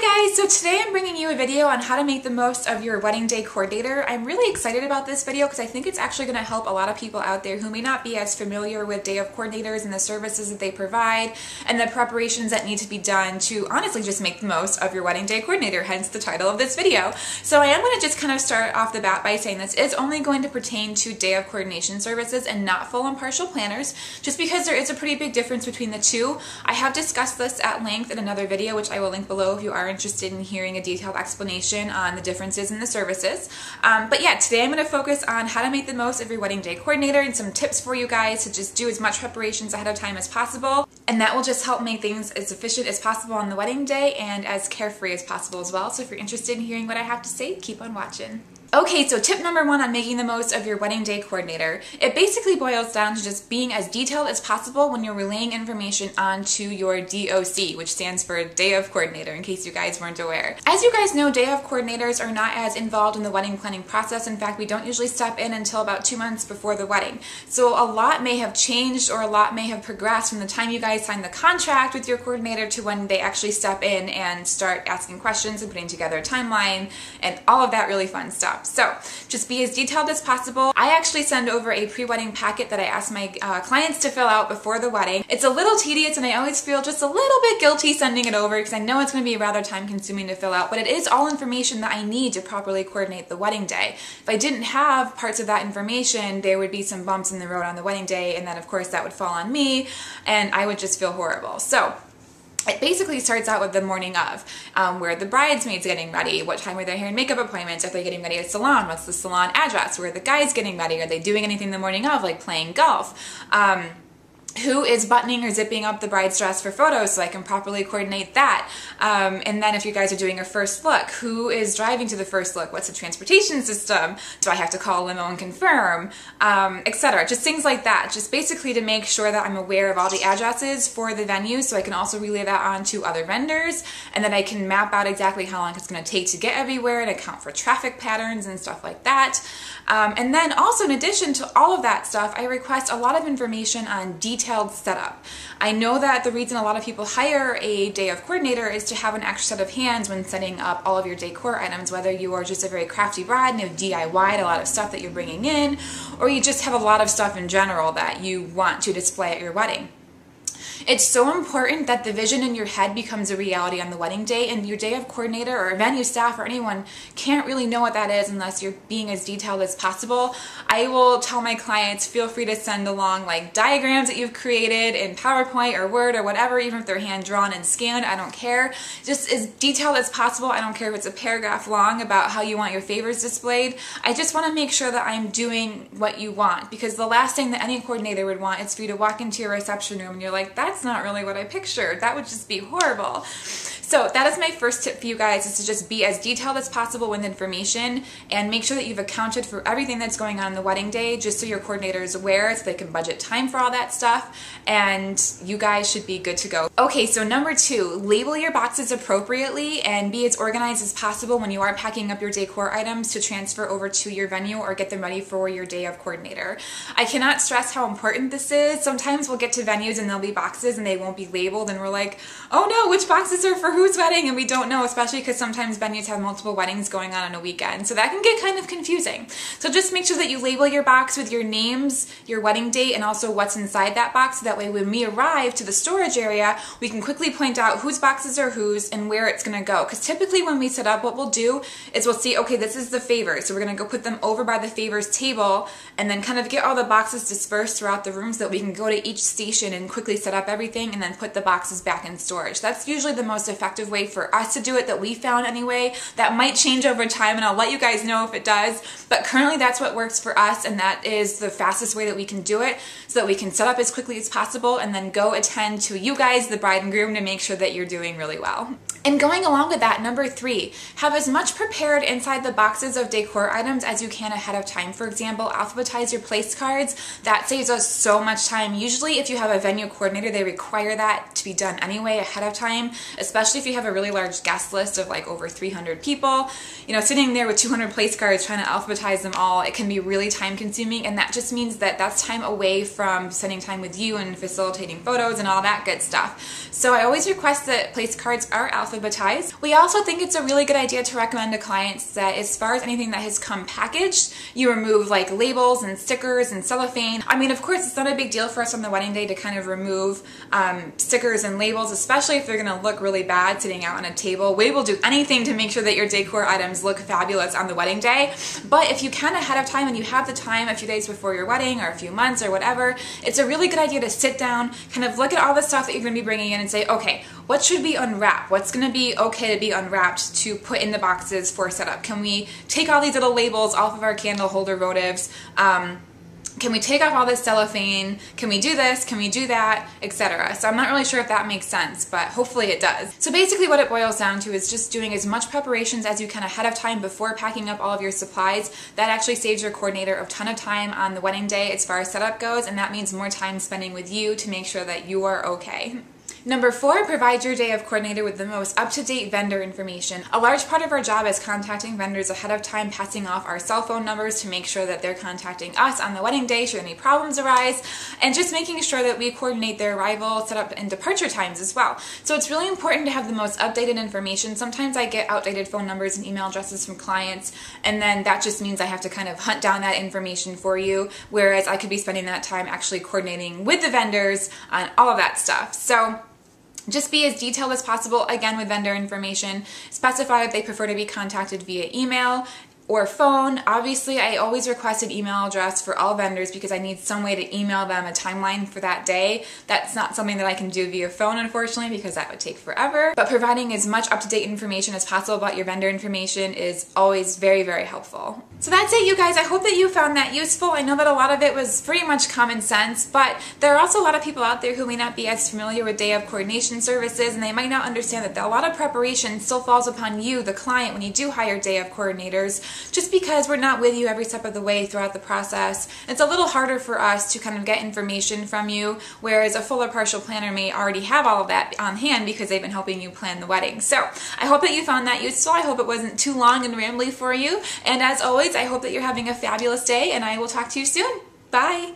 Hi guys, so today I'm bringing you a video on how to make the most of your wedding day coordinator. I'm really excited about this video because I think it's actually going to help a lot of people out there who may not be as familiar with day of coordinators and the services that they provide and the preparations that need to be done to honestly just make the most of your wedding day coordinator, hence the title of this video. So I am going to just kind of start off the bat by saying this is only going to pertain to day of coordination services and not full and partial planners, just because there is a pretty big difference between the two. I have discussed this at length in another video, which I will link below if you are interested in hearing a detailed explanation on the differences in the services. But yeah, today I'm going to focus on how to make the most of your wedding day coordinator and some tips for you guys to just do as much preparations ahead of time as possible. And that will just help make things as efficient as possible on the wedding day and as carefree as possible as well. So if you're interested in hearing what I have to say, keep on watching. Okay, so tip number one on making the most of your wedding day coordinator. It basically boils down to just being as detailed as possible when you're relaying information onto your DOC, which stands for Day of Coordinator, in case you guys weren't aware. As you guys know, Day of Coordinators are not as involved in the wedding planning process. In fact, we don't usually step in until about 2 months before the wedding. So a lot may have changed or a lot may have progressed from the time you guys sign the contract with your coordinator to when they actually step in and start asking questions and putting together a timeline and all of that really fun stuff. So just be as detailed as possible. I actually send over a pre-wedding packet that I ask my clients to fill out before the wedding. It's a little tedious and I always feel just a little bit guilty sending it over because I know it's going to be rather time consuming to fill out, but it is all information that I need to properly coordinate the wedding day. If I didn't have parts of that information, there would be some bumps in the road on the wedding day, and then of course that would fall on me and I would just feel horrible. So it basically starts out with the morning of, where the bridesmaids getting ready, what time are their hair and makeup appointments, if they're getting ready at a salon, what's the salon address, where are the guys getting ready, are they doing anything the morning of, like playing golf, who is buttoning or zipping up the bride's dress for photos so I can properly coordinate that. And then if you guys are doing a first look, who is driving to the first look? What's the transportation system? Do I have to call a limo and confirm? Etc. Just things like that. Just basically to make sure that I'm aware of all the addresses for the venue so I can also relay that on to other vendors and that I can map out exactly how long it's going to take to get everywhere and account for traffic patterns and stuff like that. And then also in addition to all of that stuff, I request a lot of information on detailed setup. I know that the reason a lot of people hire a day of coordinator is to have an extra set of hands when setting up all of your decor items, whether you are just a very crafty bride and have DIY'd a lot of stuff that you're bringing in, or you just have a lot of stuff in general that you want to display at your wedding. It's so important that the vision in your head becomes a reality on the wedding day, and your day of coordinator or venue staff or anyone can't really know what that is unless you're being as detailed as possible. I will tell my clients, feel free to send along like diagrams that you've created in PowerPoint or Word or whatever, even if they're hand drawn and scanned, I don't care. Just as detailed as possible. I don't care if it's a paragraph long about how you want your favors displayed. I just want to make sure that I'm doing what you want, because the last thing that any coordinator would want is for you to walk into your reception room and you're like, that's not really what I pictured. That would just be horrible. So that is my first tip for you guys, is to just be as detailed as possible with information and make sure that you've accounted for everything that's going on the wedding day, just so your coordinator is aware so they can budget time for all that stuff, and you guys should be good to go. Okay, so number two, label your boxes appropriately and be as organized as possible when you are packing up your decor items to transfer over to your venue or get them ready for your day of coordinator. I cannot stress how important this is. Sometimes we'll get to venues and there'll be boxes and they won't be labeled and we're like, oh no, which boxes are for whose wedding? And we don't know, especially because sometimes venues have multiple weddings going on a weekend. So that can get kind of confusing. So just make sure that you label your box with your names, your wedding date, and also what's inside that box. So that way when we arrive to the storage area, we can quickly point out whose boxes are whose and where it's going to go. Because typically when we set up, what we'll do is we'll see, okay, this is the favors. So we're going to go put them over by the favors table and then kind of get all the boxes dispersed throughout the room so that we can go to each station and quickly set up everything and then put the boxes back in storage. That's usually the most effective way for us to do it, that we found anyway. That might change over time and I'll let you guys know if it does, but currently that's what works for us, and that is the fastest way that we can do it so that we can set up as quickly as possible and then go attend to you guys, the bride and groom, to make sure that you're doing really well. And going along with that, number three, have as much prepared inside the boxes of decor items as you can ahead of time. For example, alphabetize your place cards. That saves us so much time. Usually if you have a venue coordinator, they require that to be done anyway ahead of time, especially if you have a really large guest list of like over 300 people. You know, sitting there with 200 place cards trying to alphabetize them all, it can be really time consuming, and that just means that that's time away from spending time with you and facilitating photos and all that good stuff. So I always request that place cards are alphabetized alphabetized. We also think it's a really good idea to recommend to clients that as far as anything that has come packaged, you remove like labels and stickers and cellophane. I mean, of course, it's not a big deal for us on the wedding day to kind of remove stickers and labels, especially if they're gonna look really bad sitting out on a table. We will do anything to make sure that your decor items look fabulous on the wedding day. But if you can ahead of time and you have the time a few days before your wedding or a few months or whatever, it's a really good idea to sit down, kind of look at all the stuff that you're gonna be bringing in and say, okay, what should we unwrap? What's gonna be okay to be unwrapped to put in the boxes for setup? Can we take all these little labels off of our candle holder votives? Can we take off all this cellophane? Can we do this? Can we do that? Etc. So I'm not really sure if that makes sense, but hopefully it does. So basically what it boils down to is just doing as much preparations as you can ahead of time before packing up all of your supplies. That actually saves your coordinator a ton of time on the wedding day as far as setup goes, and that means more time spending with you to make sure that you are okay. Number 4, provide your day of coordinator with the most up-to-date vendor information. A large part of our job is contacting vendors ahead of time, passing off our cell phone numbers to make sure that they're contacting us on the wedding day should any problems arise, and just making sure that we coordinate their arrival, setup, and departure times as well. So it's really important to have the most updated information. Sometimes I get outdated phone numbers and email addresses from clients, and then that just means I have to kind of hunt down that information for you, whereas I could be spending that time actually coordinating with the vendors on all of that stuff. So just be as detailed as possible, again, with vendor information. Specify if they prefer to be contacted via email or phone. Obviously, I always request an email address for all vendors because I need some way to email them a timeline for that day. That's not something that I can do via phone, unfortunately, because that would take forever. But providing as much up-to-date information as possible about your vendor information is always very, very helpful. So that's it, you guys. I hope that you found that useful. I know that a lot of it was pretty much common sense, but there are also a lot of people out there who may not be as familiar with day of coordination services, and they might not understand that a lot of preparation still falls upon you, the client, when you do hire day of coordinators, just because we're not with you every step of the way throughout the process. It's a little harder for us to kind of get information from you, whereas a full or partial planner may already have all of that on hand because they've been helping you plan the wedding. So I hope that you found that useful. I hope it wasn't too long and rambly for you. And as always, I hope that you're having a fabulous day, and I will talk to you soon. Bye!